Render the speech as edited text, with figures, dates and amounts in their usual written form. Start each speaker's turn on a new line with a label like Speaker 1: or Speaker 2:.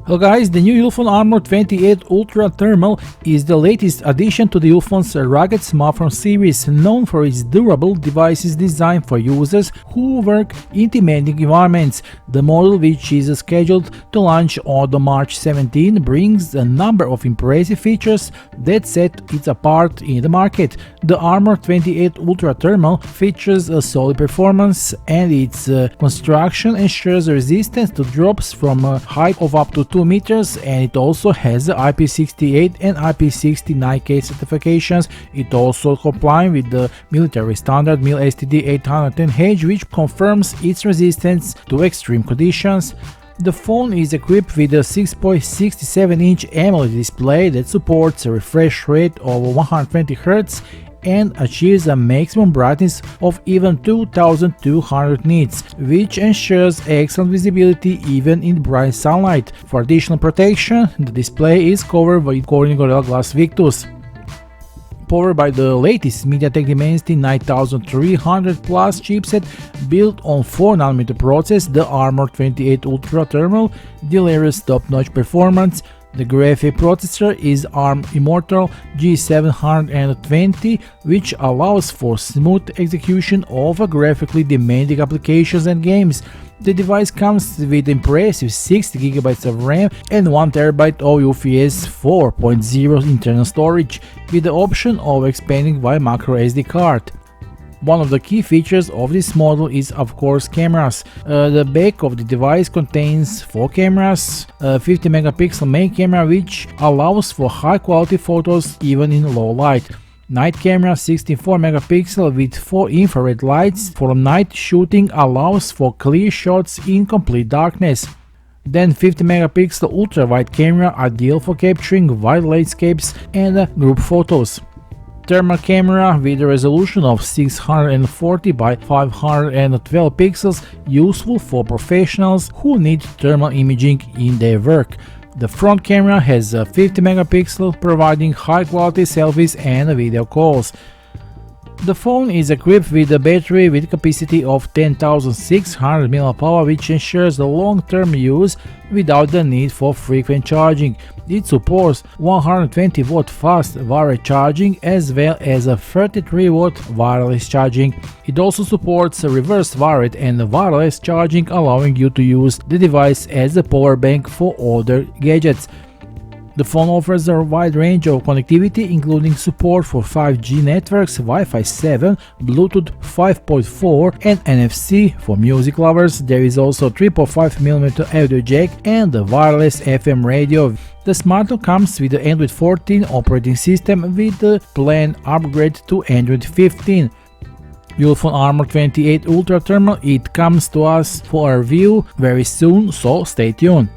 Speaker 1: Hello guys, the new Ulefone Armor 28 Ultra Thermal is the latest addition to the Ulefone's rugged smartphone series, known for its durable devices designed for users who work in demanding environments. The model, which is scheduled to launch on March 17, brings a number of impressive features that set it apart in the market. The Armor 28 Ultra Thermal features a solid performance, and its construction ensures resistance to drops from a height of up to 2 meters, and it also has the IP68 and IP69K certifications. It also complies with the military standard MIL STD 810H, which confirms its resistance to extreme conditions. The phone is equipped with a 6.67-inch AMOLED display that supports a refresh rate of 120Hz and achieves a maximum brightness of even 2200 nits, which ensures excellent visibility even in bright sunlight. For additional protection, the display is covered by Gorilla Glass Victus. Powered by the latest MediaTek Dimensity 9300 Plus chipset built on 4nm process, the Armor 28 Ultra Thermal delivers top-notch performance. The graphic processor is ARM Immortal G720, which allows for smooth execution of graphically demanding applications and games. The device comes with impressive 60GB of RAM and 1TB of UFS 4.0 internal storage, with the option of expanding via micro SD card. One of the key features of this model is, of course, cameras. The back of the device contains 4 cameras, a 50MP main camera which allows for high quality photos even in low light. Night camera 64MP with 4 infrared lights for night shooting allows for clear shots in complete darkness. Then 50MP ultra wide camera, ideal for capturing wide landscapes and group photos. Thermal camera with a resolution of 640 by 512 pixels, useful for professionals who need thermal imaging in their work. The front camera has a 50MP, providing high quality selfies and video calls. The phone is equipped with a battery with capacity of 10,600 mAh, which ensures the long-term use without the need for frequent charging. It supports 120W fast wireless charging as well as a 33W wireless charging. It also supports reverse wired and wireless charging, allowing you to use the device as a power bank for other gadgets. The phone offers a wide range of connectivity, including support for 5G networks, Wi-Fi 7, Bluetooth 5.4 and NFC. For music lovers, there is also a 3.5mm audio jack and a wireless FM radio. The smartphone comes with the Android 14 operating system with the planned upgrade to Android 15. Ulefone Armor 28 Ultra Thermal, it comes to us for a review very soon, so stay tuned.